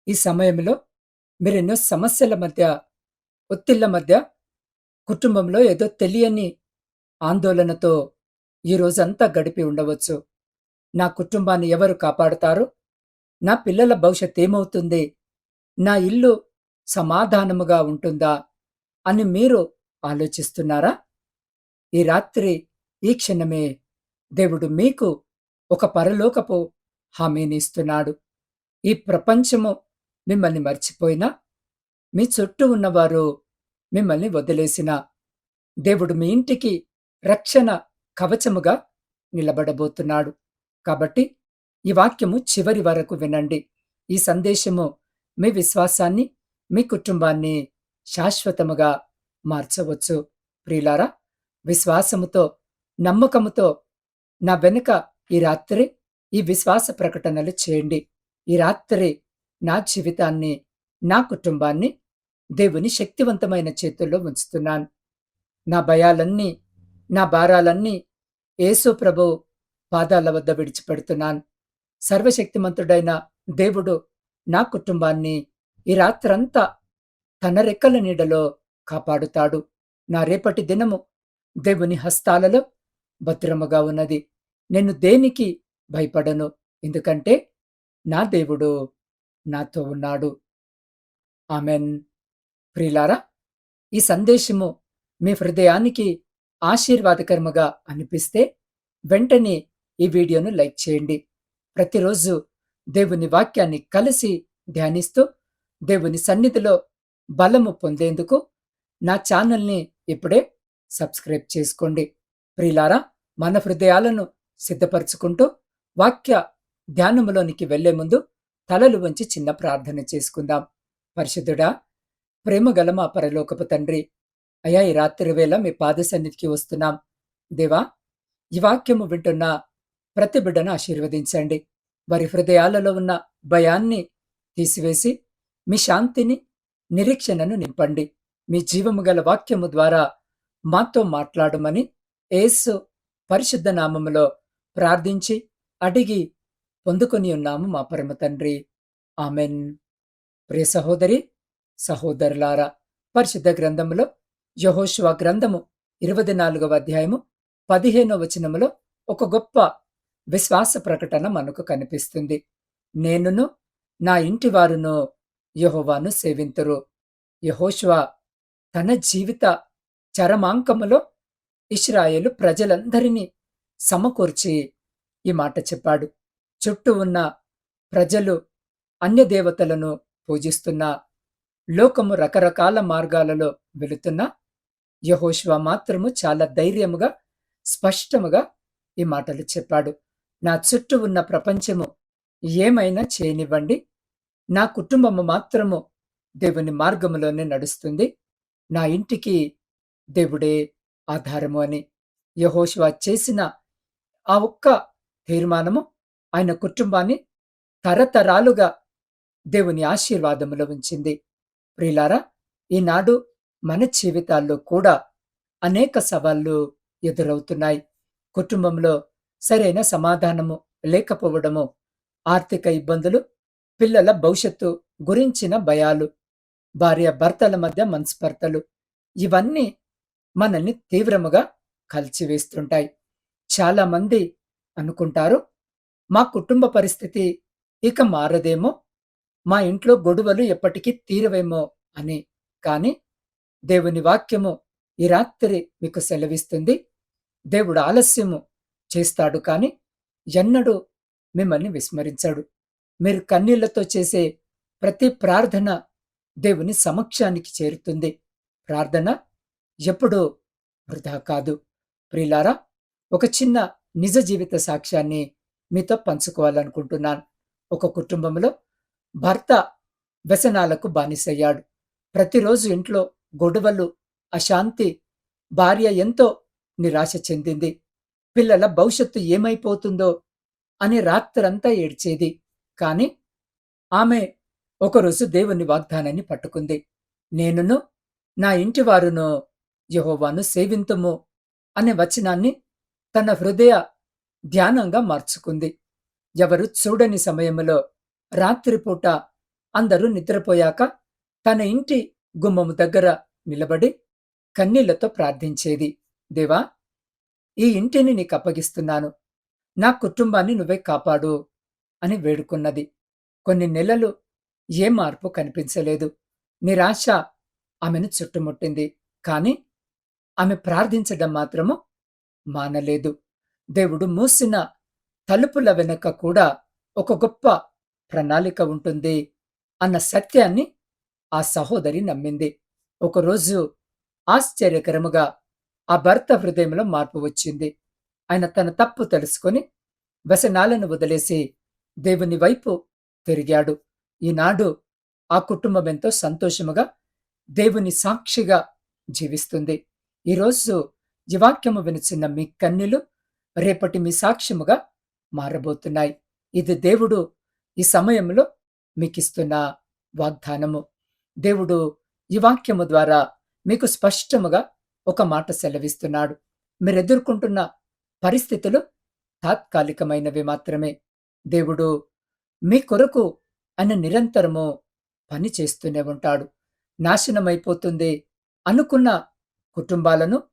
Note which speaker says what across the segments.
Speaker 1: ఈ సమయంలో మీరెన్నో సమస్యల మధ్య, ఒత్తిళ్ల మధ్య కుటుంబంలో ఏదో తెలియని ఆందోళనతో ఈ రోజంతా గడిపి ఉండవచ్చు. నా కుటుంబాన్ని ఎవరు కాపాడుతారు? నా పిల్లల భవిష్యత్ ఏమవుతుంది? నా ఇల్లు సమాధానముగా ఉంటుందా? అని మీరు ఆలోచిస్తున్నారా? ఈ రాత్రి, ఈ క్షణమే దేవుడు మీకు ఒక పరలోకపు హామీని ఇస్తున్నాడు. ఈ ప్రపంచము మిమ్మల్ని మర్చిపోయినా, మీ చుట్టూ ఉన్నవారు మిమ్మల్ని వదిలేసినా, దేవుడు మీ ఇంటికి రక్షణ కవచముగా నిలబడబోతున్నాడు. కాబట్టి ఈ వాక్యము చివరి వరకు వినండి. ఈ సందేశము మీ విశ్వాసాన్ని, మీ కుటుంబాన్ని శాశ్వతముగా మార్చవచ్చు. ప్రియులారా, విశ్వాసముతో, నమ్మకముతో నా వెనుక ఈ రాత్రి ఈ విశ్వాస ప్రకటనలు చేయండి. ఈ రాత్రి నా జీవితాన్ని, నా కుటుంబాన్ని దేవుని శక్తివంతమైన చేతుల్లో ఉంచుతున్నాను. నా భయాలన్నీ, నా భారాలన్నీ యేసు ప్రభువు పాదాల వద్ద విడిచిపెడుతున్నాను. సర్వశక్తిమంతుడైన దేవుడు నా కుటుంబాన్ని ఈ రాత్రంతా తన రెక్కల నీడలో కాపాడుతాడు. నా రేపటి దినము దేవుని హస్తాలలో భద్రముగా ఉన్నది. నేను దేనికి భయపడను, ఎందుకంటే నా దేవుడు నాతో ఉన్నాడు. ఆమెన్. ప్రియులారా, ఈ సందేశము మీ హృదయానికి ఆశీర్వాదకరముగా అనిపిస్తే వెంటనే ఈ వీడియోను లైక్ చేయండి. ప్రతిరోజు దేవుని వాక్యాన్ని కలిసి ధ్యానిస్తూ దేవుని సన్నిధిలో బలము పొందేందుకు నా ఛానల్ని ఇప్పుడే సబ్స్క్రైబ్ చేసుకోండి. ప్రియులారా, మన హృదయాలను సిద్ధపరచుకుంటూ వాక్య ధ్యానములోనికి వెళ్లే ముందు తలలు వంచి చిన్న ప్రార్థన చేసుకుందాం. పరిశుద్ధుడా, ప్రేమగల మా పరలోకపు తండ్రి, అయ్యా, ఈ రాత్రి వేళ మీ పాద సన్నిధికి వస్తున్నాం. దేవా, ఈ వాక్యము వింటున్న ప్రతి బిడ్డను ఆశీర్వదించండి. వారి హృదయాలలో ఉన్న భయాన్ని తీసివేసి మీ శాంతిని, నిరీక్షణను నింపండి. మీ జీవము గల వాక్యము ద్వారా మాతో మాట్లాడమని యేసు పరిశుద్ధ నామములో ప్రార్థించి అడిగి పొందుకొని ఉన్నాము మా పరమ తండ్రి. ఆమెన్. ప్రియ సహోదరి, సహోదరులారా, పరిశుద్ధ గ్రంథములో యెహోషువ గ్రంథము 24వ అధ్యాయము 15వ వచనములో ఒక గొప్ప విశ్వాస ప్రకటన మనకు కనిపిస్తుంది. నేనును నా ఇంటి వారును యెహోవాను సేవింతురు. యెహోషువ తన జీవిత చరమాంకములో ఇశ్రాయేలు ప్రజలందరినీ సమకూర్చి ఈ మాట చెప్పాడు. చుట్టూ ఉన్న ప్రజలు అన్య దేవతలను పూజిస్తున్నా, లోకము రకరకాల మార్గాలలో వెళుతున్నా, యెహోషువ మాత్రము చాలా ధైర్యముగా, స్పష్టముగా ఈ మాటలు చెప్పాడు. నా చుట్టూ ఉన్న ప్రపంచము ఏమైనా చేయనివ్వండి, నా కుటుంబము మాత్రము దేవుని మార్గములోనే నడుస్తుంది. నా ఇంటికి దేవుడే ఆధారము అని యెహోషువ చేసిన ఆ ఒక్క తీర్మానము ఆయన కుటుంబాన్ని తరతరాలుగా దేవుని ఆశీర్వాదములో ఉంచింది. ప్రియులారా, ఈనాడు మన జీవితాల్లో కూడా అనేక సవాళ్లు ఎదురవుతున్నాయి. కుటుంబంలో సరైన సమాధానము లేకపోవడము, ఆర్థిక ఇబ్బందులు, పిల్లల భవిష్యత్తు గురించిన భయాలు, భార్య భర్తల మధ్య మనస్పర్ధలు, ఇవన్నీ మనల్ని తీవ్రముగా కలిచివేస్తుంటాయి. చాలా మంది అనుకుంటారు, మా కుటుంబ పరిస్థితి ఇక మారదేమో, మా ఇంట్లో గొడవలు ఎప్పటికీ తీరవేమో అని. కానీ దేవుని వాక్యము ఈ రాత్రి మీకు సెలవిస్తుంది, దేవుడు ఆలస్యము చేస్తాడు కానీ ఎన్నడూ మిమ్మల్ని విస్మరించాడు. మీరు కన్నీళ్లతో చేసే ప్రతి ప్రార్థన దేవుని సమక్షానికి చేరుతుంది. ప్రార్థన ఎప్పుడూ వృధా కాదు. ప్రియులారా, ఒక చిన్న నిజ జీవిత సాక్ష్యాన్ని మీతో పంచుకోవాలనుకుంటున్నాను. ఒక కుటుంబంలో భర్త వ్యసనాలకు బానిసయ్యాడు. ప్రతిరోజు ఇంట్లో గొడవలు, అశాంతి. భార్య ఎంతో నిరాశ చెందింది. పిల్లల భవిష్యత్తు ఏమైపోతుందో అని రాత్రంతా ఏడ్చేది. కాని ఆమె ఒకరోజు దేవుని వాగ్దానాన్ని పట్టుకుంది. నేనును నా ఇంటి వారును యెహోవాను సేవింతుము అనే వచనాన్ని తన హృదయ ధ్యానంగా మార్చుకుంది. ఎవరు చూడని సమయంలో రాత్రిపూట అందరూ నిద్రపోయాక తన ఇంటి గుమ్మము దగ్గర నిలబడి కన్నీళ్లతో ప్రార్థించేది. దేవా, ఈ ఇంటిని నీకప్పగిస్తున్నాను. నా కుటుంబాన్ని నువ్వే కాపాడు అని వేడుకున్నది. కొన్ని నెలలు ఏ మార్పు కనిపించలేదు. నిరాశ ఆమెను చుట్టుముట్టింది. కానీ ఆమె ప్రార్థించడం మాత్రము మానలేదు. దేవుడు మూసిన తలుపుల వెనక కూడా ఒక గొప్ప ప్రణాళిక ఉంటుంది అన్న సత్యాన్ని ఆ సహోదరి నమ్మింది. ఒకరోజు ఆశ్చర్యకరముగా ఆ భర్త హృదయంలో మార్పు వచ్చింది. ఆయన తన తప్పు తెలుసుకొని వ్యసనాలను వదిలేసి దేవుని వైపు తిరిగాడు. ఈనాడు ఆ కుటుంబం ఎంతో సంతోషముగా దేవుని సాక్షిగా జీవిస్తుంది. ఈరోజు ఈ వాక్యము వినుచున్న మీ కన్నీళ్లు రేపటి మీ సాక్ష్యముగా మారబోతున్నాయి. ఇది దేవుడు ఈ సమయంలో మీకిస్తున్న వాగ్దానము. దేవుడు ఈ వాక్యము ద్వారా మీకు స్పష్టముగా ఒక మాట సెలవిస్తున్నాడు. మీరెదుర్కొంటున్న పరిస్థితులు తాత్కాలికమైనవి మాత్రమే. దేవుడు మీ కొరకు ఆయన నిరంతరము పని చేస్తూనే ఉంటాడు. నాశనమైపోతుంది అనుకున్న కుటుంబాలను,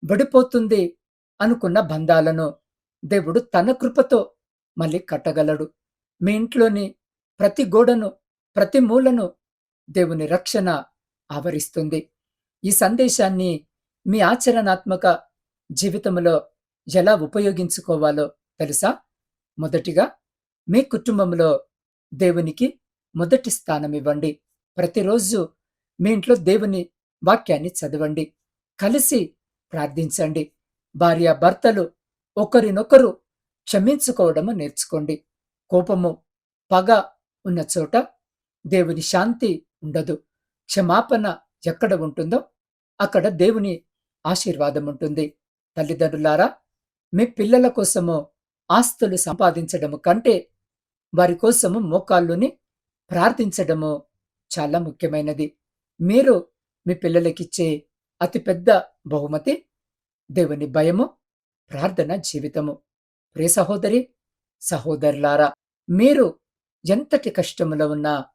Speaker 1: విడిపోతుంది అనుకున్న బంధాలను దేవుడు తన కృపతో మళ్ళీ కట్టగలడు. మీ ఇంట్లోని ప్రతి గోడను, ప్రతి మూలను దేవుని రక్షణ ఆవరిస్తుంది. ఈ సందేశాన్ని మీ ఆచరణాత్మక జీవితంలో ఎలా ఉపయోగించుకోవాలో తెలుసా? మొదటిగా మీ కుటుంబంలో దేవునికి మొదటి స్థానం ఇవ్వండి. ప్రతిరోజు మీ ఇంట్లో దేవుని వాక్యాన్ని చదవండి. కలిసి ప్రార్థించండి. భార్యాభర్తలు ఒకరినొకరు క్షమించుకోవడము నేర్చుకోండి. కోపము, పగ ఉన్న చోట దేవుని శాంతి ఉండదు. క్షమాపణ ఎక్కడ ఉంటుందో అక్కడ దేవుని ఆశీర్వాదం ఉంటుంది. తల్లిదండ్రులారా, మీ పిల్లల కోసము ఆస్తులు సంపాదించడము కంటే వారి కోసము మోకాళ్ళుని ప్రార్థించడము చాలా ముఖ్యమైనది. మీరు మీ పిల్లలకిచ్చే అతిపెద్ద బహుమతి దేవుని భయము, ప్రార్థన జీవితము. ప్రియ సహోదరి, సహోదరులారా, మీరు ఎంతటి కష్టములో ఉన్నా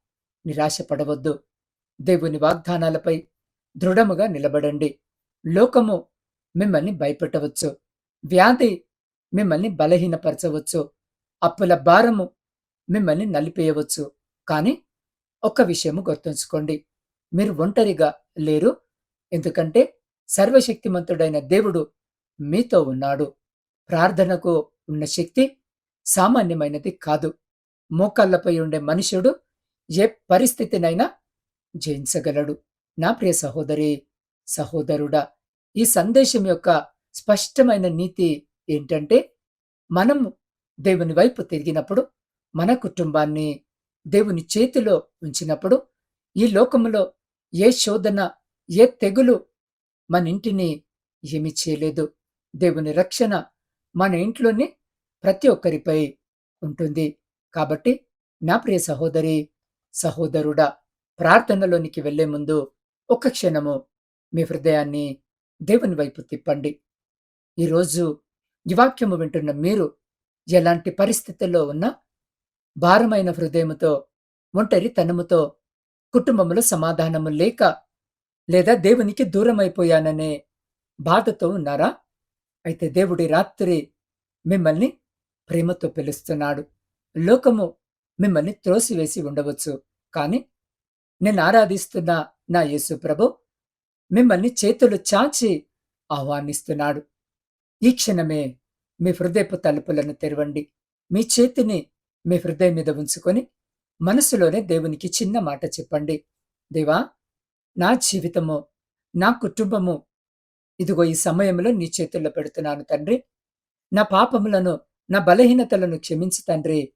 Speaker 1: నిరాశపడవద్దు. దేవుని వాగ్దానాలపై దృఢముగా నిలబడండి. లోకము మిమ్మల్ని భయపెట్టవచ్చు. వ్యాధి మిమ్మల్ని బలహీనపరచవచ్చు. అప్పుల భారము మిమ్మల్ని నలిపేయవచ్చు. కానీ ఒక్క విషయము గుర్తుంచుకోండి, మీరు ఒంటరిగా లేరు. ఎందుకంటే సర్వశక్తిమంతుడైన దేవుడు మీతో ఉన్నాడు. ప్రార్థనకు ఉన్న శక్తి సామాన్యమైనది కాదు. మోకాళ్లపై ఉండే మనుషుడు ఏ పరిస్థితినైనా జయించగలడు. నా ప్రియ సహోదరి, సహోదరుడా, ఈ సందేశం యొక్క స్పష్టమైన నీతి ఏంటంటే, మనం దేవుని వైపు తిరిగినప్పుడు, మన కుటుంబాన్ని దేవుని చేతిలో ఉంచినప్పుడు, ఈ లోకములో ఏ శోధన, ఏ తెగులు మన ఇంటిని ఏమీ చేయలేదు. దేవుని రక్షణ మన ఇంట్లోని ప్రతి ఒక్కరిపై ఉంటుంది. కాబట్టి నా ప్రియ సహోదరి, సహోదరుడా, ప్రార్థనలోనికి వెళ్లే ముందు ఒక్క క్షణము మీ హృదయాన్ని దేవుని వైపు తిప్పండి. ఈరోజు ఈ వాక్యము వింటున్న మీరు ఎలాంటి పరిస్థితుల్లో ఉన్నా భారమైన హృదయముతో, ఒంటరితనముతో, కుటుంబంలో సమాధానము లేక, లేదా దేవునికి దూరమైపోయాననే బాధతో ఉన్నారా? అయితే దేవుడి రాత్రి మిమ్మల్ని ప్రేమతో పిలుస్తున్నాడు. లోకము మిమ్మల్ని త్రోసివేసి ఉండవచ్చు. కానీ నేను ఆరాధిస్తున్న నా యేసు ప్రభు మిమ్మల్ని చేతులు చాచి ఆహ్వానిస్తున్నాడు. ఈ క్షణమే మీ హృదయపు తలుపులను తెరవండి. మీ చేతిని మీ హృదయం మీద ఉంచుకొని మనసులోనే దేవునికి చిన్న మాట చెప్పండి. దేవా, నా జీవితము, నా కుటుంబము ఇదిగో ఈ సమయంలో నీ చేతుల్లో పెడుతున్నాను తండ్రి. నా పాపములను, నా బలహీనతలను క్షమించి తండ్రి.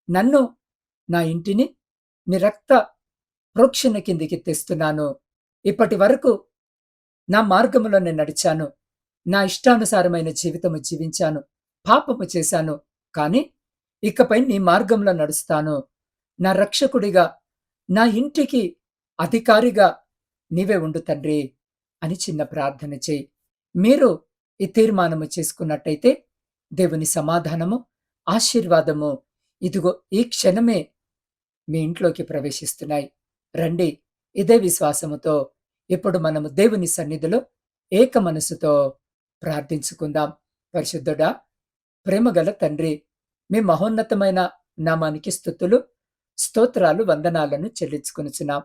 Speaker 1: నన్ను, నా ఇంటిని నీ రక్త ప్రోక్షణ కిందికి తెస్తున్నాను. ఇప్పటి వరకు నా మార్గములో నేను నడిచాను. నా ఇష్టానుసారమైన జీవితము జీవించాను. పాపము చేశాను. కానీ ఇకపై నీ మార్గంలో నడుస్తాను. నా రక్షకుడిగా, నా ఇంటికి అధికారిగా నీవే ఉండు తండ్రి అని చిన్న ప్రార్థన చేయి. మీరు ఈ తీర్మానము చేసుకున్నట్టయితే దేవుని సమాధానము, ఆశీర్వాదము ఇదిగో ఈ క్షణమే మీ ఇంట్లోకి ప్రవేశిస్తున్నాయి. రండి, ఇదే విశ్వాసముతో ఇప్పుడు మనము దేవుని సన్నిధిలో ఏక మనసుతో ప్రార్థించుకుందాం. పరిశుద్ధుడా, ప్రేమగల తండ్రి, మీ మహోన్నతమైన నామానికి స్తుతులు, స్తోత్రాలు, వందనాలను చెల్లించుకొనుచున్నాం.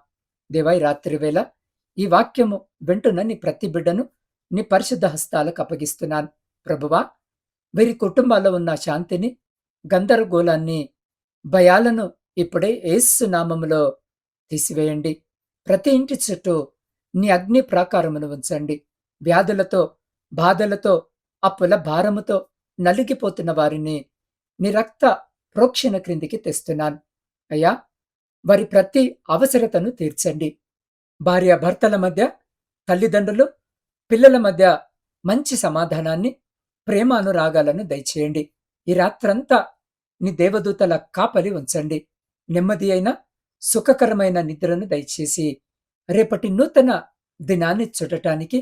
Speaker 1: దేవా, ఈ రాత్రి వేళ ఈ వాక్యము వింటున్న నీ ప్రతి బిడ్డను నీ పరిశుద్ధ హస్తాలకు అప్పగిస్తున్నాను. ప్రభువా, వీరి కుటుంబాల్లో ఉన్న శాంతిని, గందరగోళాన్ని, భయాలను ఇప్పుడే యేసు నామములో తీసివేయండి. ప్రతి ఇంటి చుట్టూ నీ అగ్ని ప్రాకారమును ఉంచండి. వ్యాధులతో, బాధలతో, అప్పుల భారముతో నలిగిపోతున్న వారిని నీ రక్త ప్రోక్షణ క్రిందికి తెస్తున్నాను. అయ్యా, వారి ప్రతి అవసరతను తీర్చండి. భార్యాభర్తల మధ్య, తల్లిదండ్రులు, పిల్లల మధ్య మంచి సమాధానాన్ని, ప్రేమ అనురాగాలను దయచేయండి. ఈ రాత్రంతా నీ దేవదూతల కాపలి ఉంచండి. నెమ్మది అయిన, సుఖకరమైన నిద్రను దయచేసి రేపటి నూతన దినాన్ని చూడటానికి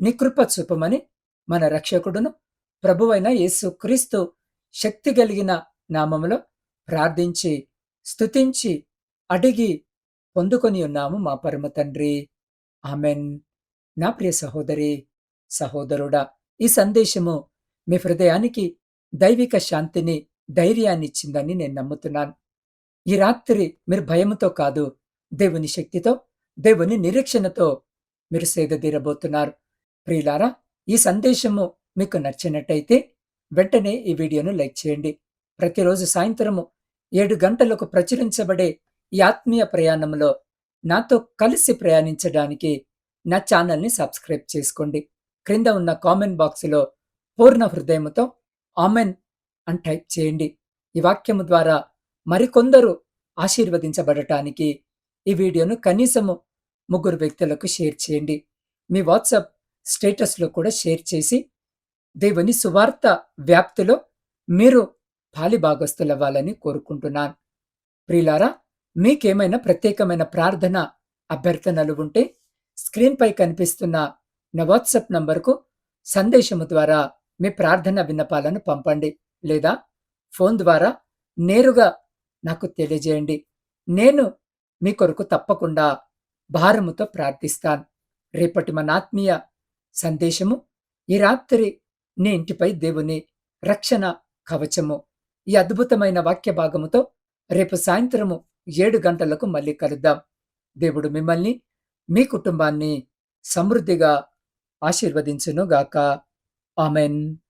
Speaker 1: నీ కృప చూపమని మన రక్షకుడును ప్రభువైన యేసు క్రీస్తు శక్తి కలిగిన నామములో ప్రార్థించి, స్తుతించి, అడిగి పొందుకొని ఉన్నాము మా పరమ తండ్రి. ఆమెన్. నా ప్రియ సహోదరి, సహోదరుడా, ఈ సందేశము మీ హృదయానికి దైవిక శాంతిని, ధైర్యాన్ని ఇచ్చిందని నేను నమ్ముతున్నాను. ఈ రాత్రి మీరు భయముతో కాదు, దేవుని శక్తితో, దేవుని నిరీక్షణతో మీరు సేదతీరబోతున్నారు. ప్రియులారా, ఈ సందేశము మీకు నచ్చినట్టయితే వెంటనే ఈ వీడియోను లైక్ చేయండి. ప్రతిరోజు సాయంత్రము 7 గంటలకు ప్రచురించబడే ఈ ఆత్మీయ ప్రయాణంలో నాతో కలిసి ప్రయాణించడానికి నా ఛానల్ని సబ్స్క్రైబ్ చేసుకోండి. క్రింద ఉన్న కామెంట్ బాక్సులో పూర్ణ హృదయముతో ఆమెన్ అని టైప్ చేయండి. ఈ వాక్యము ద్వారా మరికొందరు ఆశీర్వదించబడటానికి ఈ వీడియోను కనీసము 3 వ్యక్తులకు షేర్ చేయండి. మీ వాట్సాప్ స్టేటస్లో కూడా షేర్ చేసి దేవుని సువార్త వ్యాప్తిలో మీరు పాలిభాగస్తులవ్వాలని కోరుకుంటున్నాను. ప్రియులారా, మీకేమైనా ప్రత్యేకమైన ప్రార్థన అభ్యర్థనలు ఉంటే స్క్రీన్పై కనిపిస్తున్న నా వాట్సాప్ నంబర్కు సందేశము ద్వారా మీ ప్రార్థన విన్నపాలను పంపండి, లేదా ఫోన్ ద్వారా నేరుగా నాకు తెలియజేయండి. నేను మీ కొరకు తప్పకుండా భారముతో ప్రార్థిస్తాను. రేపటి మన ఆత్మీయ సందేశము, ఈ రాత్రి నీ ఇంటిపై దేవుని రక్షణ కవచము, ఈ అద్భుతమైన వాక్య భాగముతో రేపు సాయంత్రము 7 గంటలకు మళ్ళీ కలుద్దాం. దేవుడు మిమ్మల్ని, మీ కుటుంబాన్ని సమృద్ధిగా ఆశీర్వదించునుగాక. ఆమెన్.